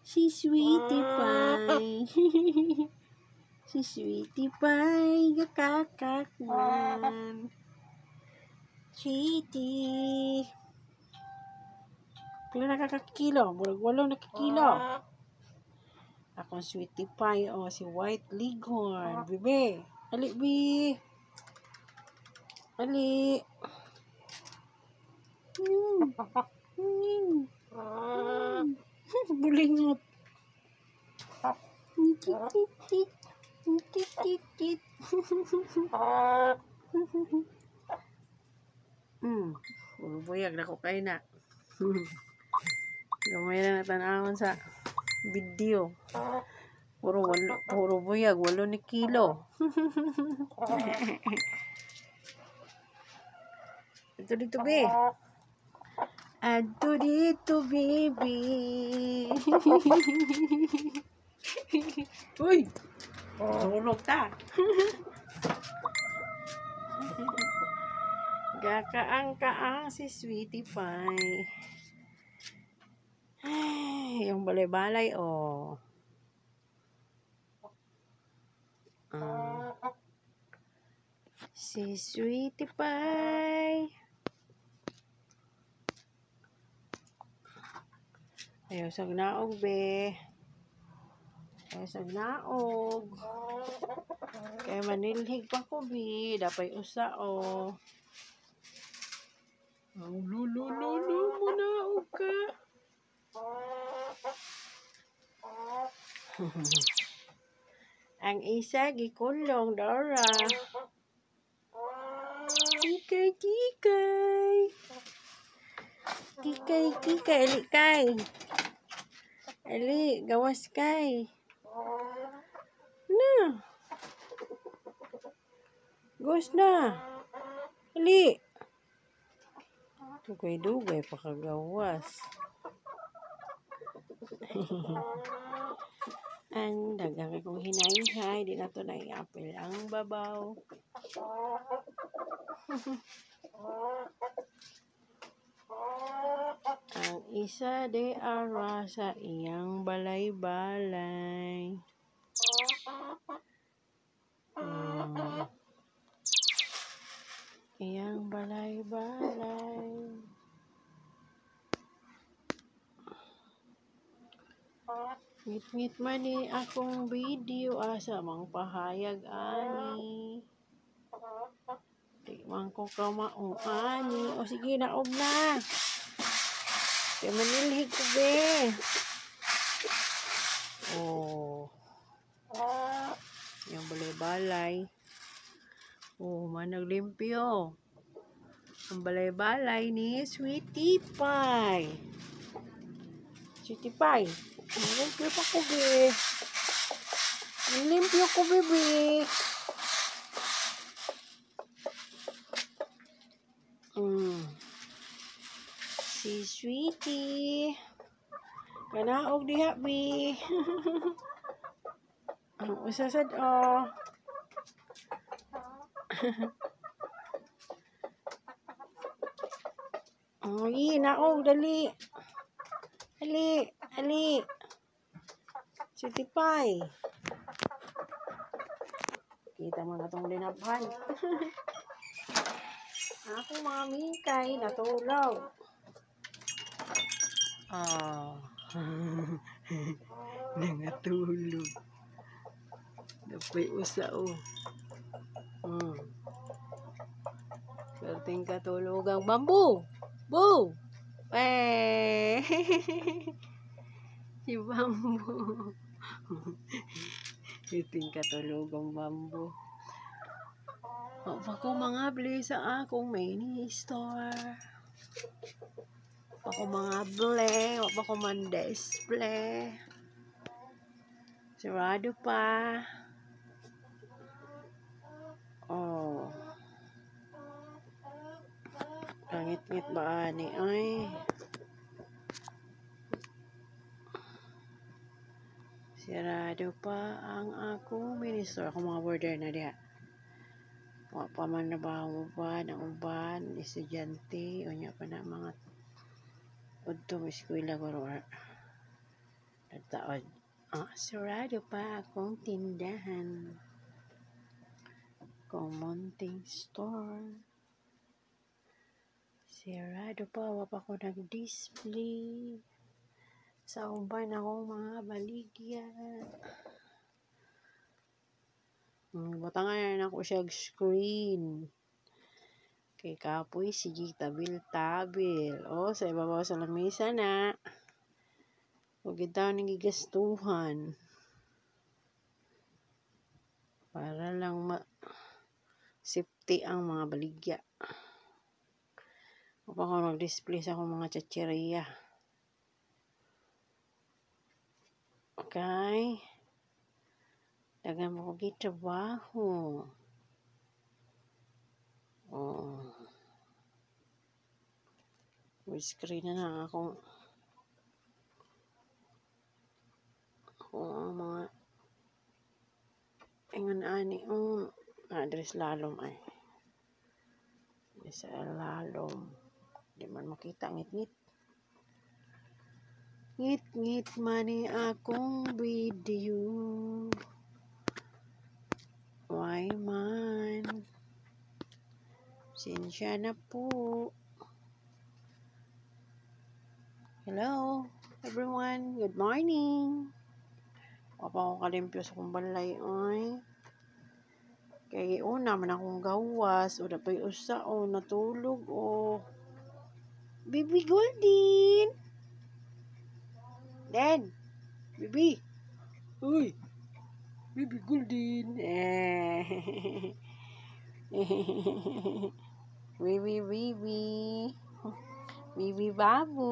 Si Sweetie Pie. Si Sweetie Pie, gakakakman. Sweetie. Kailan nakakakilo? Walong nakakilo. Akong Sweetie Pie, si White Leghorn. Bebe, ali, bi. Ali. Bulingot. Tit. Puro buyag na ko kayo na. Gamay na natanahon sa video. Puro buyag, 8 ni kilo. Ito dito, be. Ato dito, baby. Uy! Tulog ta. Gakaang-kaang si Sweetie Pie. Ay, yung balay-balay, si Sweetie Pie. Ayaw sag naog, be. Ayaw sag naog. Kaya manilhig pa ko, be. Dapay usa, Lulo, munaog ka. Ang isa, gikulong, Dora. Kikay. Ali kay. Ali, gawas kay. Na. Gawas na. Ali. Dugay pa kagawas. Ang dagang kong hinay-hay. Di na to naiapil ang babaw. Ang isa de ara sa iyang balay-balay. Iyang balay-balay. Ngit-ngit man ni akong video asa mang pahayag ani. Di man ko kamaong ani. O sige, naog na. Kaya manilhig ko, be. Yung balay-balay. Managlimpyo. Ang balay-balay ni Sweetie Pie. Sweetie Pie. Nalimpyo pa ko, be. Nalimpyo ko, bebe. Si Sweetie. Kanaog diha, be. Ang usasad, naog, dali. Ali. Sweetie Pie. Kita mo na itong linabhan. Ako mga mingkay, natulog. Nangatulog. Dapay usa, Perting katulog ang bambu. Boo! Si bambu. Perting katulog ang bambu. Pa ko mga bli sa akong mini store. Pa ko mga bli. Pa ko man display. Sarado pa. Ngit-ngit ba ani? Ay. Sarado pa ang akong mini store. Ako mga border na diha. Pa man na ba ang uban, estudyante, o niya pa na mga udtong eskwela ko taod. Sarado pa akong tindahan. Kumunting store. Sarado pa, wapa ko nag-display. Sa uban akong mga baligya. Batangan ako siya screen. Kay kapoy, sige, tabil-tabil. Sa ibabaw sa lamesa na. Huwag itaw nang gigastuhan. Para lang safety ang mga baligya. Upang ako mag-display sa akong mga tsatseriya. Okay? Dagan mo ko gitrabaho. Screen na lang akong mga ingon ani address lalom ay sa lalom di man makita ngit-ngit mani akong video why man sinsya na po. Hello everyone, good morning. Wapa ko kalimpyo sa kong balay ay. Kaya una man akong gawas. O napay usa o natulog o. Baby Golden. Dad. Baby. Uy. Baby Golden. Baby. Baby Babu.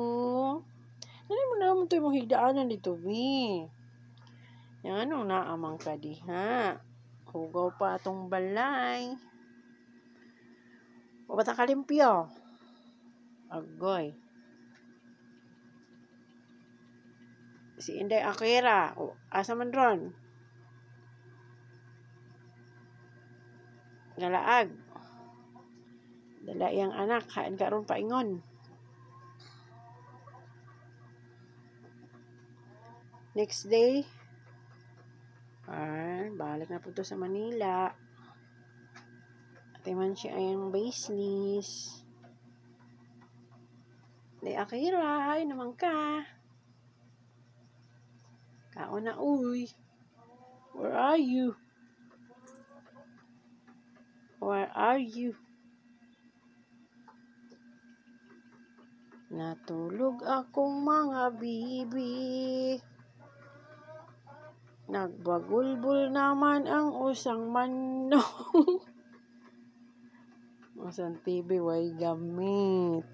Ano mo naman ito yung higdaanan dito, Bi? Yan, anong naamang ka diha? Hugaw pa atong balay. O bata kalimpyo? Agoy. Si Inday Akira. Asa man ron? Galaag. Dala iyang anak. Hain ka ron paingon. Next day, balik na po to sa Manila. At man siya ayang business. Day Akira, ay naman ka. Kaon na uy. Where are you? Where are you? Natulog akong mga bibi. Nagbagulbul naman ang usang manong. Usang TV way gamit.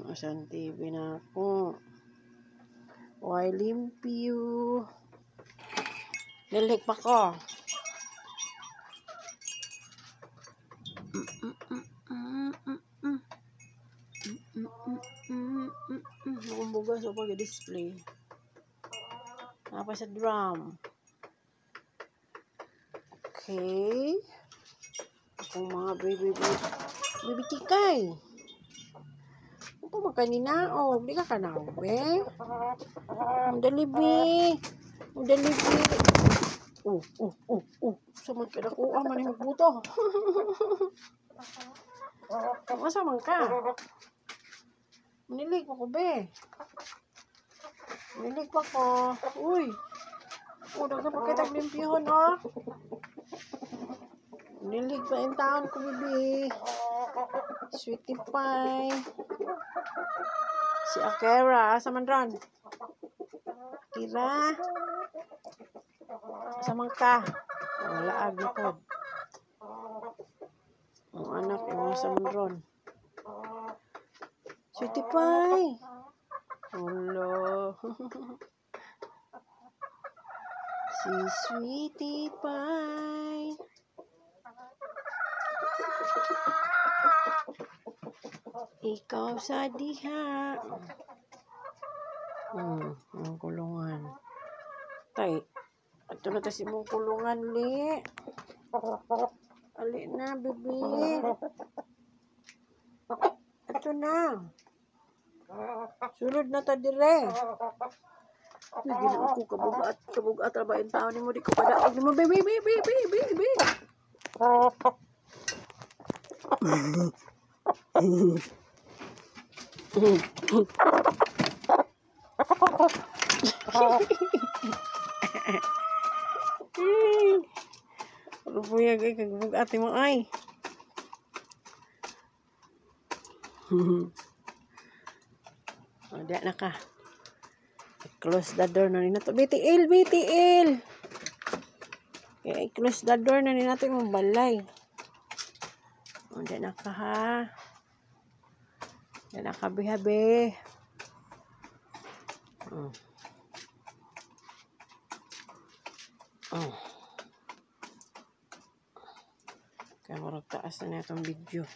Usang TV na ako. Way limpyo. Nilik pa ko. Akong bugas o pag-display. Apa sa drum. Okay. Akong mga baby tikay. Ako makaninaog. Di ka kanaog, eh. Dali, bi. Dali, bi. Samot ka na kuha. Manimog buto. Masa man ka? Nilig pa ko, be. Nilig pa ko. Uy. Daga pa kitang limpyahon, oh. Nilig pa yung taon ko, bibi. Sweetie pie. Si Akira. Asa man ron? Akira. Asa man ka? Wala agipod. Ang anak mo. Asa man ron? Sweetie pie. Hello. Si Sweetie Pie. Ikaw sa diha. Ang kulungan. Tay, ito na kasi mong kulungan, li. Ali na, bebe. Ito na. Sulod na ta dire. Nagilan ko kabugat ra ba yung tao nimo di ko padaog nimo baby. Rupuyag ay kagbugat mo ay. Ada na ka. Close the door na ni nato. BTL. Okay, close the door na ni nato yung balay. Ada na ka ha. Ada na ka bihabe. Kaya marag taas na itong video.